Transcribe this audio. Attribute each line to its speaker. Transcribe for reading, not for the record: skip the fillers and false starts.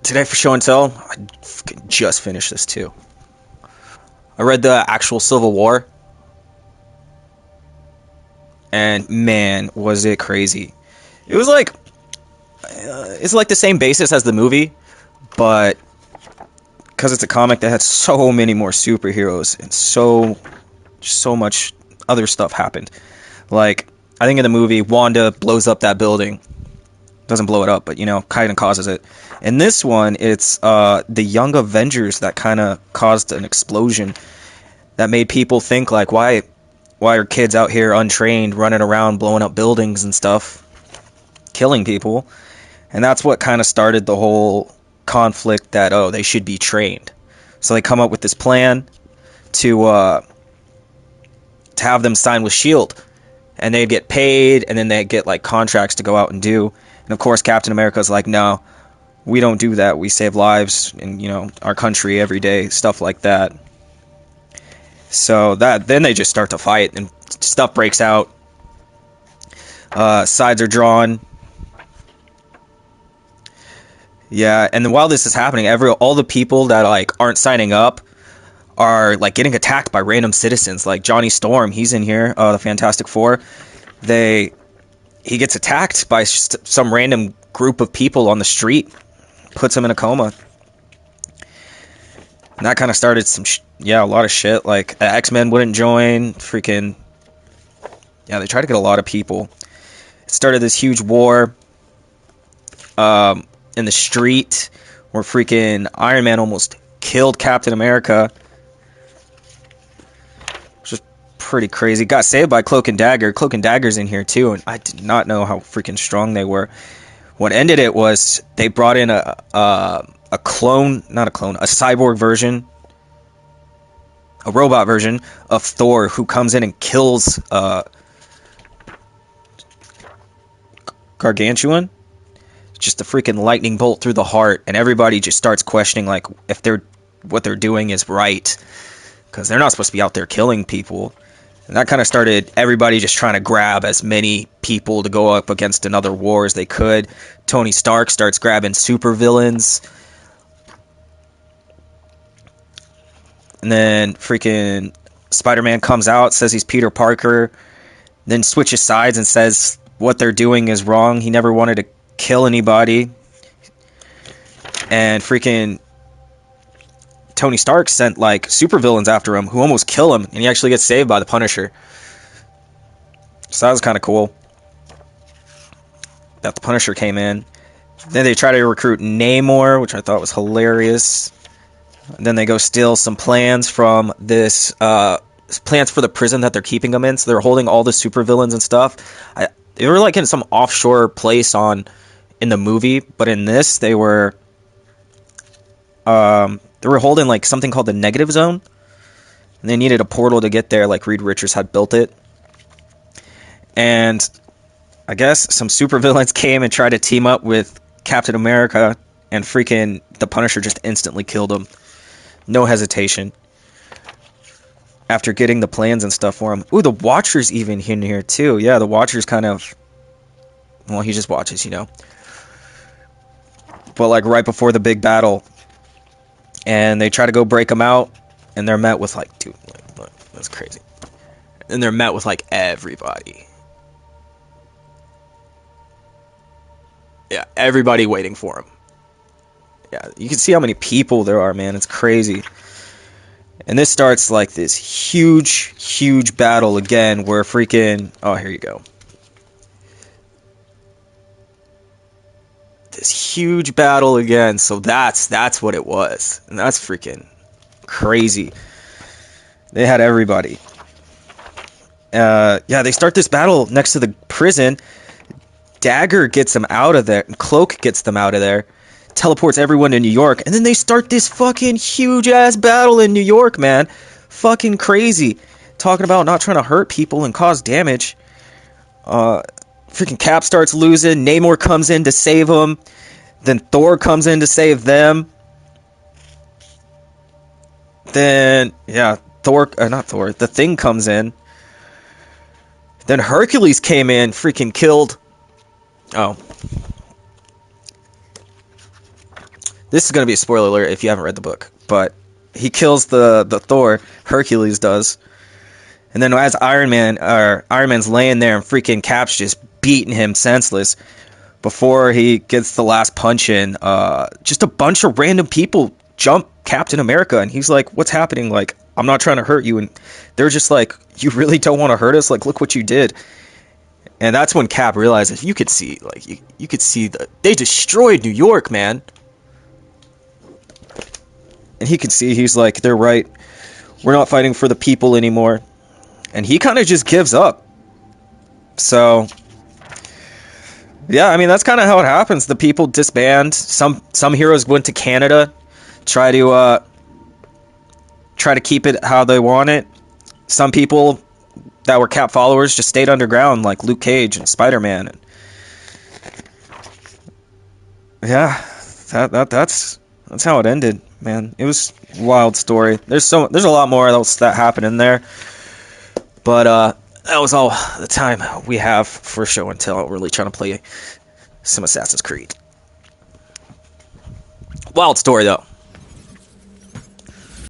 Speaker 1: Today for show and tell, I just finished this too. I read the actual Civil War, and man, was it crazy. It was like, it's like the same basis as the movie, but because it's a comic that had so many more superheroes and so much other stuff happened. Like, I think in the movie, Wanda blows up that building. Doesn't blow it up, but kind of causes it. In this one, it's the Young Avengers that kind of caused an explosion that made people think like, why are kids out here untrained, running around, blowing up buildings and stuff, killing people? And that's what kind of started the whole conflict that they should be trained. So they come up with this plan to have them sign with Shield, and they'd get paid, and then they'd get like contracts to go out and do. And of course, Captain America's like, no, we don't do that. We save lives in, our country every day, stuff like that. So then they just start to fight, and stuff breaks out. Sides are drawn. Yeah, and then while this is happening, all the people that like aren't signing up are like getting attacked by random citizens. Like Johnny Storm, he's in here. The Fantastic Four. He gets attacked by some random group of people on the street, puts him in a coma. And that kind of started a lot of shit. Like, X-Men wouldn't join. They tried to get a lot of people. It started this huge war in the street where freaking Iron Man almost killed Captain America. Pretty crazy. Got saved by Cloak and Dagger. Cloak and Dagger's in here too, and I did not know how freaking strong they were. What ended it was they brought in a cyborg version, a robot version of Thor, who comes in and kills Gargantuan. Just a freaking lightning bolt through the heart, and everybody just starts questioning like if what they're doing is right, because they're not supposed to be out there killing people. And that kind of started everybody just trying to grab as many people to go up against another war as they could. Tony Stark starts grabbing supervillains. And then freaking Spider-Man comes out, says he's Peter Parker, then switches sides and says what they're doing is wrong. He never wanted to kill anybody. And freaking Tony Stark sent like supervillains after him who almost kill him, and he actually gets saved by the Punisher. So that was kind of cool that the Punisher came in. Then they try to recruit Namor, which I thought was hilarious. And then they go steal some plans from this plans for the prison that they're keeping them in. So they're holding all the supervillains and stuff. They were like in some offshore place in the movie, but in this they were holding like something called the Negative Zone, and they needed a portal to get there. Like Reed Richards had built it, and I guess some supervillains came and tried to team up with Captain America, and freaking the Punisher just instantly killed him, no hesitation. After getting the plans and stuff for him. Ooh, the Watcher's even in here too. Yeah, the Watcher's kind of, well, he just watches, But like right before the big battle, and they try to go break them out, and they're met with like, dude, look, that's crazy. And they're met with like everybody. Yeah, everybody waiting for him. Yeah, you can see how many people there are, man. It's crazy. And this starts like this huge battle again, where freaking, oh, here you go. This huge battle again. So that's what it was. And that's freaking crazy. They had everybody. They start this battle next to the prison. Dagger gets them out of there. Cloak gets them out of there. Teleports everyone to New York. And then they start this fucking huge ass battle in New York, man. Fucking crazy. Talking about not trying to hurt people and cause damage. Freaking Cap starts losing. Namor comes in to save him. Then Thor comes in to save them. Then, yeah, the Thing comes in. Then Hercules came in, freaking killed. Oh. This is gonna be a spoiler alert if you haven't read the book, but he kills the Thor. Hercules does, and then as Iron Man's laying there and freaking Cap's just beating him senseless before he gets the last punch in. Just a bunch of random people jump Captain America, and he's like, "What's happening? Like, I'm not trying to hurt you," and they're just like, "You really don't want to hurt us? Like, look what you did." And that's when Cap realizes you could see, like, you could see that they destroyed New York, man. And he can see, he's like, they're right. We're not fighting for the people anymore. And he kind of just gives up. So, yeah, I mean, that's kind of how it happens. The people disband. Some heroes went to Canada, try to keep it how they want it. Some people that were Cap followers just stayed underground, like Luke Cage and Spider-Man. And yeah, that's how it ended, man. It was a wild story. There's a lot more else that happened in there, but that was all the time we have for show and tell. Really trying to play some Assassin's Creed. Wild story though.